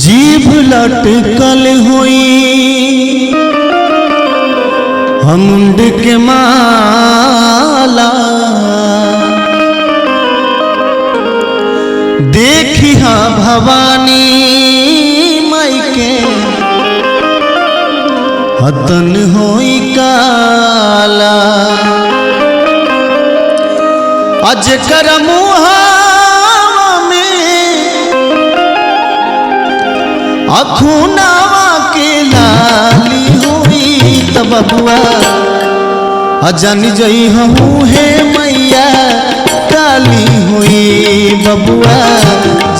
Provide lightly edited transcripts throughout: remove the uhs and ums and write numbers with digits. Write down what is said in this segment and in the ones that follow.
जीभ लटकल हुई मुंड के माला देखी हाँ भवानी माई के हतन होई काला अजकर मुहा अखुनावा के लाली हुई तब बबुआ अजन जई हूँ हे मैया काली हुई बबुआ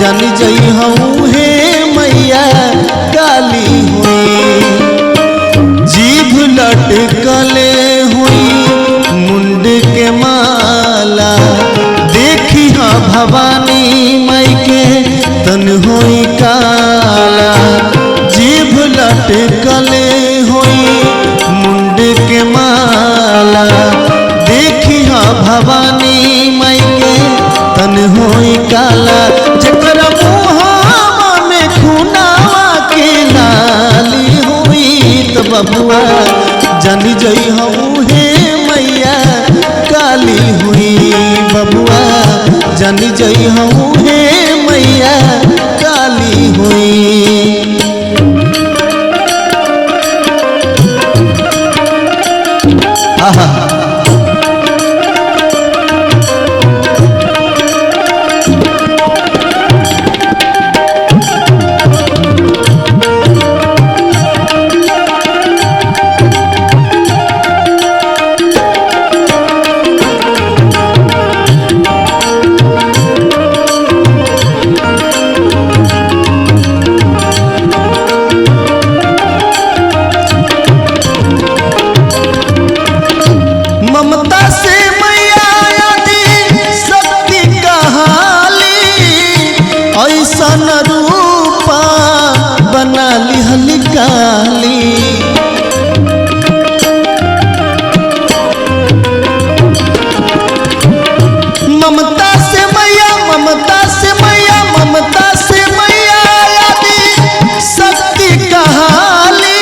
जन जई हूँ हे मैया काली हुई जीभ लटकले हुई मुंड के माला देखी हाँ भवानी माई के तन होई काला जीभ लटकले होई मुंड के माला देखी हाँ भवानी माई के तन होई काला जकर मुहावा में खुनावा के लाली हुई तो बबुआ जानी जई हूँ हे मैया काली हुई बबुआ जानी जई हूँ हे मैया काली हुई। आहा रूपा बना ली हलिकाली ममता से मैया ममता से मैया ममता से मैया आदि शक्ति कहाली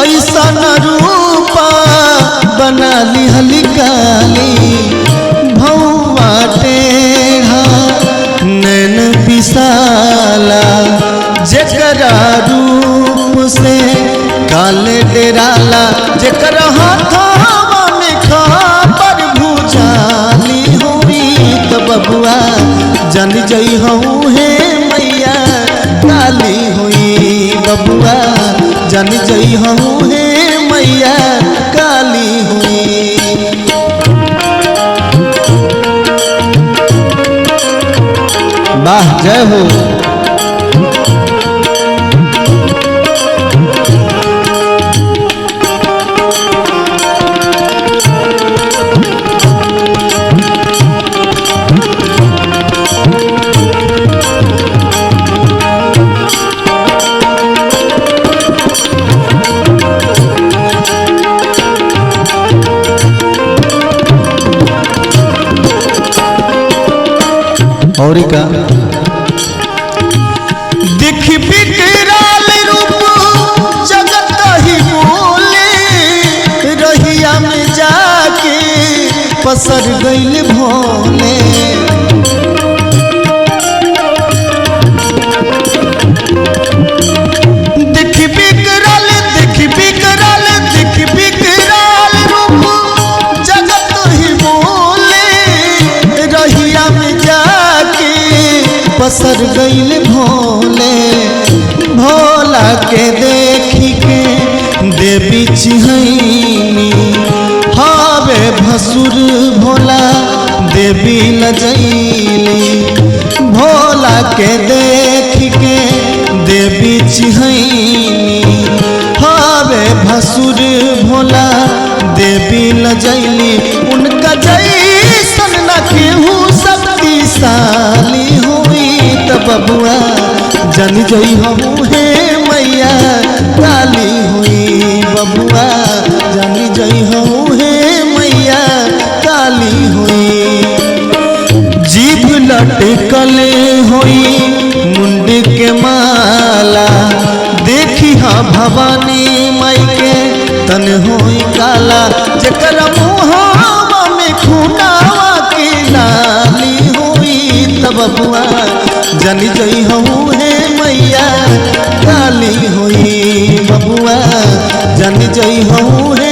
ऐसा रूपा बना ली हलिकाली भौवा टेढ़ा नैन विशाला जकरा रूप से काले डेराला जकरा हाथवा में खापर भुजाली हुई तो बबुआ जन जई हूँ हे मैया काली हुई बबुआ जन जई हूँ हे मैया काली हुई। वाह जय हो। और का दिख बिकराल रूप जगत ही बोले रहिया में जाके पसर गइल भोले दिख बिकराल रूप जगत ही बोले रहिया में जाके पसर गइल भोले भोला के देखी के देवी चिहैनी हावे भसुर भोला देवी लजैली भोला के देखी के देवी चिहैनी हावे भसुर भोला देवी लजैली उनका जैसन न केहू शक्तिशाली हुई तब बबुआ जन जई हूँ हे मैया काली हुई बबुआ जन जई हूँ हे मैया काली हुई जीभ लटकल हुई मुंड के माँ भवानी माई के तन होई काला जकर मुहावा में खूनावा के लाली होई तब बुआ जन जई हूँ है मैया काली होई बबुआ जन जई हूँ है